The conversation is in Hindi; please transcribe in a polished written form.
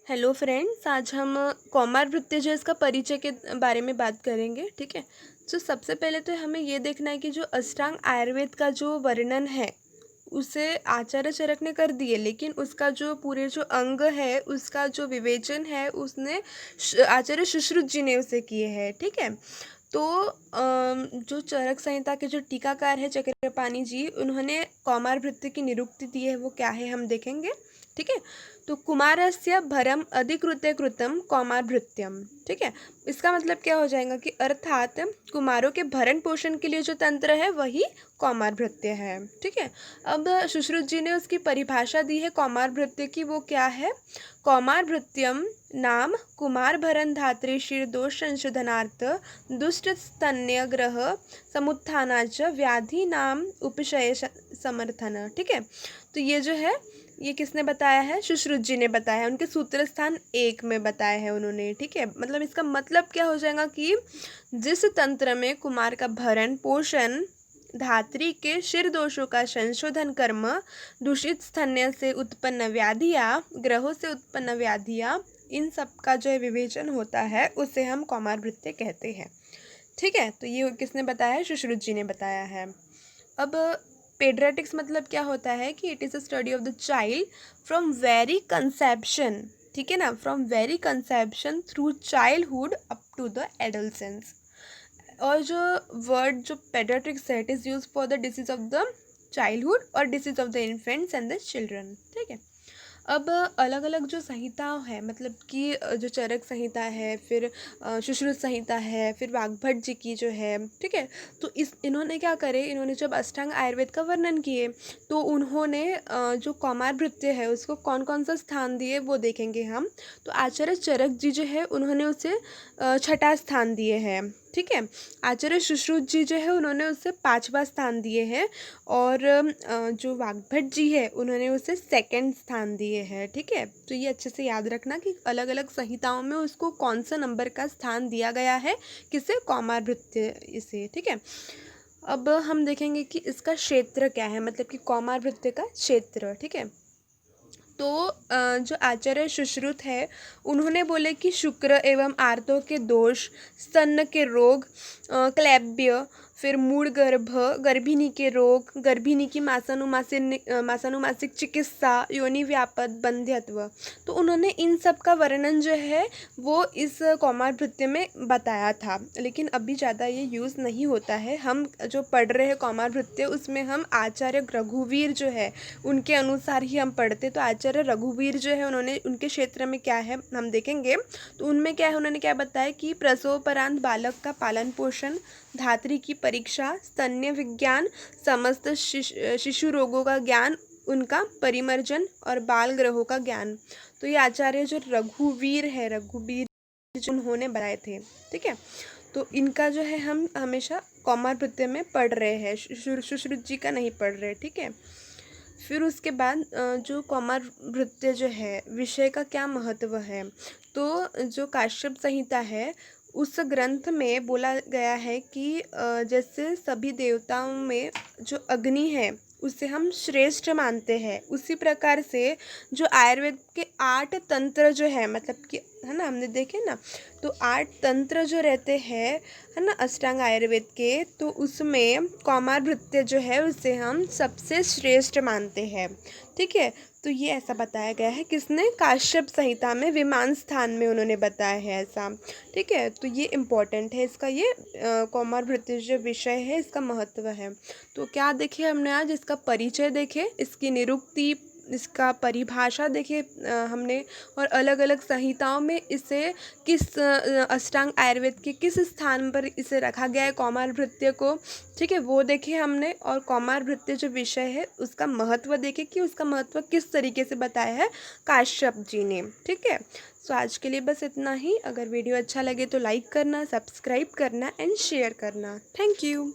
हेलो फ्रेंड्स, आज हम कौमार वृत्ति जो है इसका परिचय के बारे में बात करेंगे। ठीक है। तो सबसे पहले तो हमें ये देखना है कि जो अष्टांग आयुर्वेद का जो वर्णन है उसे आचार्य चरक ने कर दिए, लेकिन उसका जो पूरे जो अंग है उसका जो विवेचन है उसने आचार्य सुश्रुत जी ने उसे किए हैं। ठीक है। तो जो चरक संहिता के जो टीकाकार है चक्रपाणि जी, उन्होंने कौमार वृत्ति की निरुक्ति दी है, वो क्या है हम देखेंगे। ठीक है। तो कुमारस्य भरम अधिकृत्य कृतम कौमार भृत्यम। ठीक है। इसका मतलब क्या हो जाएगा कि अर्थात कुमारों के भरण पोषण के लिए जो तंत्र है वही कौमार भृत्य है। ठीक है। अब सुश्रुत जी ने उसकी परिभाषा दी है कौमार भृत्य की, वो क्या है। कौमार भृत्यम नाम कुमार भरण धात्री शीर दोष संशोधनार्थ दुष्ट स्तन्य ग्रह समुत्थानाच व्याधि नाम उपशय समर्थन। ठीक है। तो ये जो है ये किसने बताया है, सुश्रुत जी ने बताया है, उनके सूत्र स्थान 1 में बताया है उन्होंने। ठीक है। मतलब इसका मतलब क्या हो जाएगा कि जिस तंत्र में कुमार का भरण पोषण, धात्री के शिर दोषों का संशोधन कर्म, दूषित स्तन्य से उत्पन्न व्याधियाँ, ग्रहों से उत्पन्न व्याधियाँ, इन सब का जो है विवेचन होता है उसे हम कौमार भृत्य कहते हैं। ठीक है। तो ये किसने बताया है, सुश्रुत जी ने बताया है। अब पेड्रेटिक्स मतलब क्या होता है कि it is a study of the child from very conception. ठीक है ना, from very conception through childhood up to the adolescence. और जो वर्ड जो पेडियाट्रिक्स है, it is use for the disease of the childhood और disease of the infants and the children. ठीक है। अब अलग अलग जो संहिताओं है, मतलब कि जो चरक संहिता है, फिर सुश्रुत संहिता है, फिर वाग्भट जी की जो है। ठीक है। तो इन्होंने क्या करे, इन्होंने जब अष्टांग आयुर्वेद का वर्णन किए तो उन्होंने जो कौमार भृत्य है उसको कौन कौन सा स्थान दिए वो देखेंगे हम। तो आचार्य चरक जी जो है उन्होंने उसे छठा स्थान दिए हैं। ठीक है। आचार्य सुश्रुत जी जो है उन्होंने उसे 5वां स्थान दिए हैं, और जो वाग्भट जी है उन्होंने उसे सेकंड स्थान दिए हैं। ठीक है। तो ये अच्छे से याद रखना कि अलग अलग संहिताओं में उसको कौन सा नंबर का स्थान दिया गया है, किसे, कौमार भृत्य इसे। ठीक है। अब हम देखेंगे कि इसका क्षेत्र क्या है, मतलब कि कौमार भृत्य का क्षेत्र। ठीक है। तो जो आचार्य सुश्रुत है उन्होंने बोले कि शुक्र एवं आर्तों के दोष, स्तन के रोग, क्लैब्य, फिर मूल गर्भ, गर्भिणी के रोग, गर्भिणी की मासानुमासिक चिकित्सा, योनि व्यापद, बंध्यत्व, तो उन्होंने इन सब का वर्णन जो है वो इस कौमार भृत्य में बताया था। लेकिन अभी ज़्यादा ये यूज़ नहीं होता है। हम जो पढ़ रहे हैं कौमार भृत्य उसमें हम आचार्य रघुवीर जो है उनके अनुसार ही हम पढ़ते। तो आचार्य रघुवीर जो है उन्होंने उनके क्षेत्र में क्या है हम देखेंगे। तो उनमें क्या है, उन्होंने क्या बताया कि प्रसवोपरांत बालक का पालन पोषण, धात्री की परीक्षा, स्तन्य विज्ञान, समस्त शिशु रोगों का ज्ञान, उनका परिमर्जन और बाल ग्रहों का ज्ञान। तो ये आचार्य जो रघुवीर है, रघुवीर जो उन्होंने बताए थे। ठीक है। तो इनका जो है हम हमेशा कौमार भृत्य में पढ़ रहे हैं, सुश्रुत जी का नहीं पढ़ रहे। ठीक है। फिर उसके बाद जो कौमार भृत्य जो है विषय का क्या महत्व है, तो जो काश्यप संहिता है उस ग्रंथ में बोला गया है कि जैसे सभी देवताओं में जो अग्नि है उसे हम श्रेष्ठ मानते हैं, उसी प्रकार से जो आयुर्वेद के 8 तंत्र जो है, मतलब कि है ना, हमने देखे ना, तो 8 तंत्र जो रहते हैं है ना अष्टांग आयुर्वेद के, तो उसमें कौमार भृत्य जो है उसे हम सबसे श्रेष्ठ मानते हैं। ठीक है। तो ये ऐसा बताया गया है, किसने, काश्यप संहिता में विमान स्थान में उन्होंने बताया है ऐसा। ठीक है। तो ये इम्पोर्टेंट है इसका, ये कौमार भृत्य जो विषय है इसका महत्व है। तो क्या देखे हमने आज, इसका परिचय देखे, इसकी निरुक्ति, इसका परिभाषा देखे हमने, और अलग अलग संहिताओं में इसे किस अष्टांग आयुर्वेद के किस स्थान पर इसे रखा गया है कौमार भृत्य को। ठीक है, वो देखे हमने, और कौमार भृत्य जो विषय है उसका महत्व देखे कि उसका महत्व किस तरीके से बताया है काश्यप जी ने। ठीक है। सो आज के लिए बस इतना ही। अगर वीडियो अच्छा लगे तो लाइक करना, सब्सक्राइब करना एंड शेयर करना। Thank you.